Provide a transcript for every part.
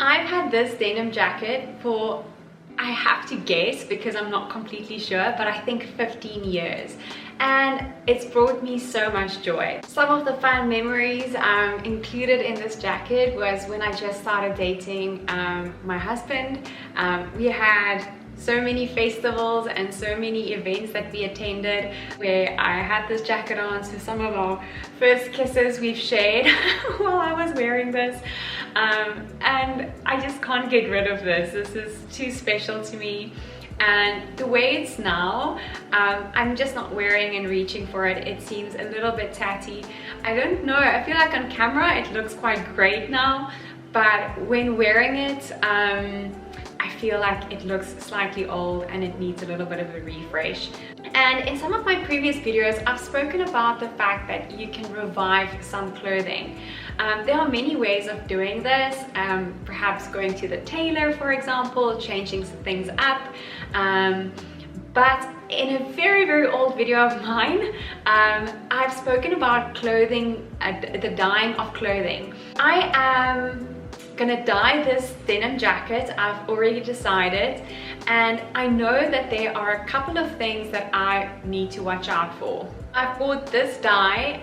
I've had this denim jacket for, I have to guess because I'm not completely sure, but I think 15 years. And it's brought me so much joy. Some of the fun memories included in this jacket was when I just started dating my husband. We had so many festivals and so many events that we attended where I had this jacket on. So some of our first kisses we've shared while I was wearing this. And I just can't get rid of this. This is too special to me. And the way it's now, I'm just not wearing and reaching for it. It seems a little bit tatty. I don't know, I feel like on camera it looks quite great now, but when wearing it, I feel like it looks slightly old and it needs a little bit of a refresh. And in some of my previous videos, I've spoken about the fact that you can revive some clothing. There are many ways of doing this, perhaps going to the tailor, for example, changing some things up. But in a very, very old video of mine, I've spoken about clothing, the dyeing of clothing. I am gonna dye this denim jacket. I've already decided, and I know that there are a couple of things that I need to watch out for. I've bought this dye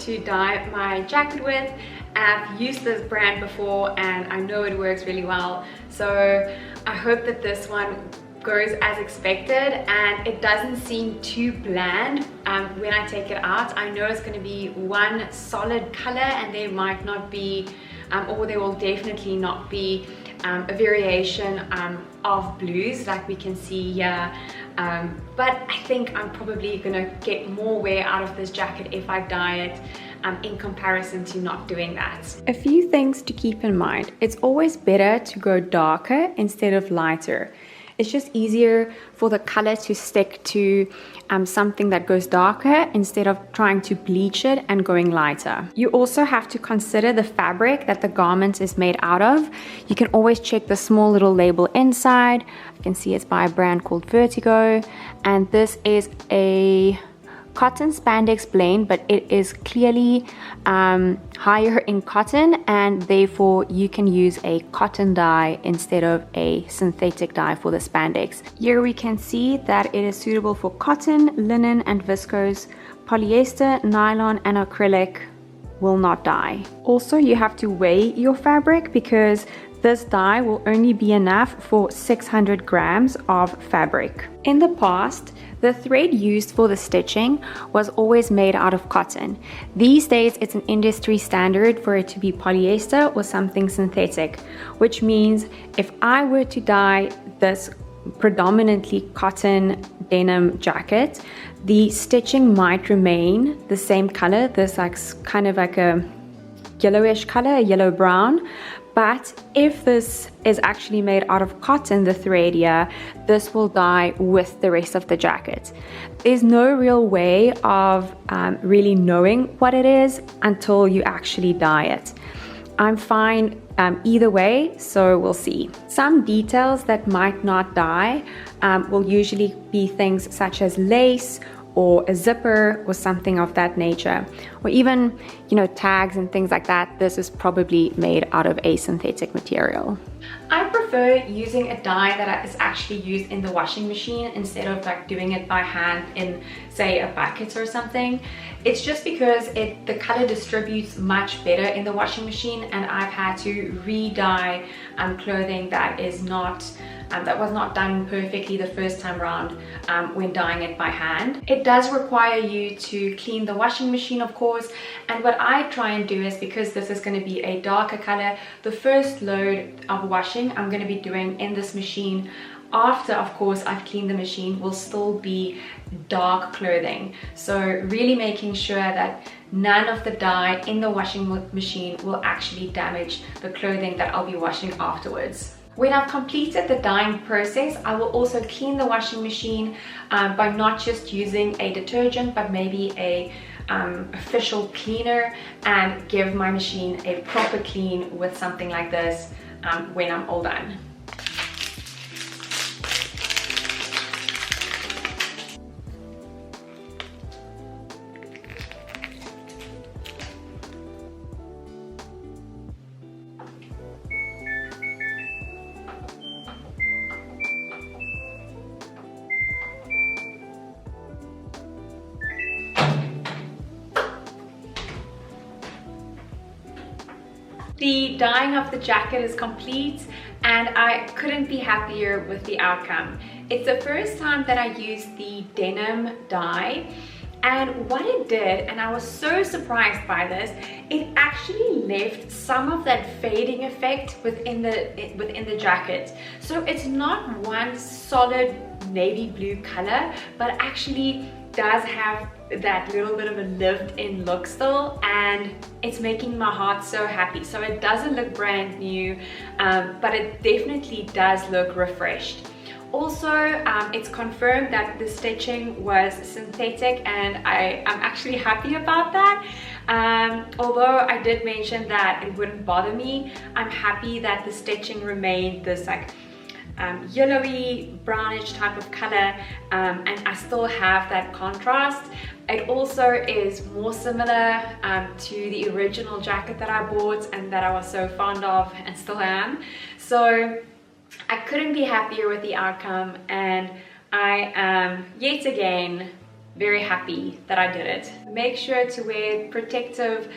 to dye my jacket with. I've used this brand before and I know it works really well, so I hope that this one goes as expected and it doesn't seem too bland when I take it out. I know it's going to be one solid color and there might not be or there will definitely not be a variation of blues like we can see here, but I think I'm probably gonna get more wear out of this jacket if I dye it in comparison to not doing that. A few things to keep in mind. It's always better to go darker instead of lighter. It's just easier for the color to stick to something that goes darker instead of trying to bleach it and going lighter. You also have to consider the fabric that the garment is made out of. You can always check the small little label inside. You can see it's by a brand called Vertigo, and this is a cotton spandex blend, but it is clearly higher in cotton, and therefore you can use a cotton dye instead of a synthetic dye for the spandex. Here we can see that it is suitable for cotton, linen and viscose. Polyester, nylon and acrylic will not dye. Also, you have to weigh your fabric because this dye will only be enough for 600 grams of fabric. In the past, the thread used for the stitching was always made out of cotton. These days, it's an industry standard for it to be polyester or something synthetic, which means if I were to dye this predominantly cotton denim jacket, the stitching might remain the same color. This like kind of like a yellowish color, yellow brown. But if this is actually made out of cotton, the thread here, this will dye with the rest of the jacket. There's no real way of really knowing what it is until you actually dye it. I'm fine either way, so we'll see. Some details that might not dye will usually be things such as lace or a zipper or something of that nature, or even, you know, tags and things like that. This is probably made out of a synthetic material. I prefer using a dye that is actually used in the washing machine instead of like doing it by hand in, say, a bucket or something. It's just because the color distributes much better in the washing machine, and I've had to re-dye clothing that is not that was not done perfectly the first time around when dyeing it by hand. It does require you to clean the washing machine, of course, and what I try and do is, because this is going to be a darker color, the first load of washing I'm going to be doing in this machine, after of course I've cleaned the machine, will still be dark clothing. So really making sure that none of the dye in the washing machine will actually damage the clothing that I'll be washing afterwards. When I've completed the dyeing process, I will also clean the washing machine by not just using a detergent, but maybe a official cleaner, and give my machine a proper clean with something like this when I'm all done. The dyeing of the jacket is complete and I couldn't be happier with the outcome. It's the first time that I used the denim dye, and what it did, and I was so surprised by this, it actually left some of that fading effect within the jacket. So it's not one solid navy blue color, but actually does have that little bit of a lived-in look still, and it's making my heart so happy. So it doesn't look brand new, but it definitely does look refreshed. Also, it's confirmed that the stitching was synthetic, and I'm actually happy about that. Although I did mention that it wouldn't bother me, I'm happy that the stitching remained this like yellowy brownish type of color, and I still have that contrast. It also is more similar to the original jacket that I bought and that I was so fond of and still am. So I couldn't be happier with the outcome, and I am yet again very happy that I did it. Make sure to wear protective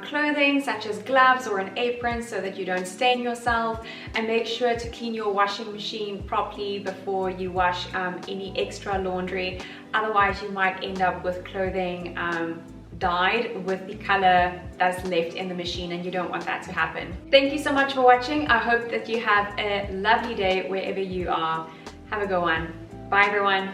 clothing such as gloves or an apron so that you don't stain yourself, and make sure to clean your washing machine properly before you wash any extra laundry. Otherwise you might end up with clothing dyed with the color that's left in the machine, and you don't want that to happen. Thank you so much for watching. I hope that you have a lovely day wherever you are. Have a good one. Bye everyone.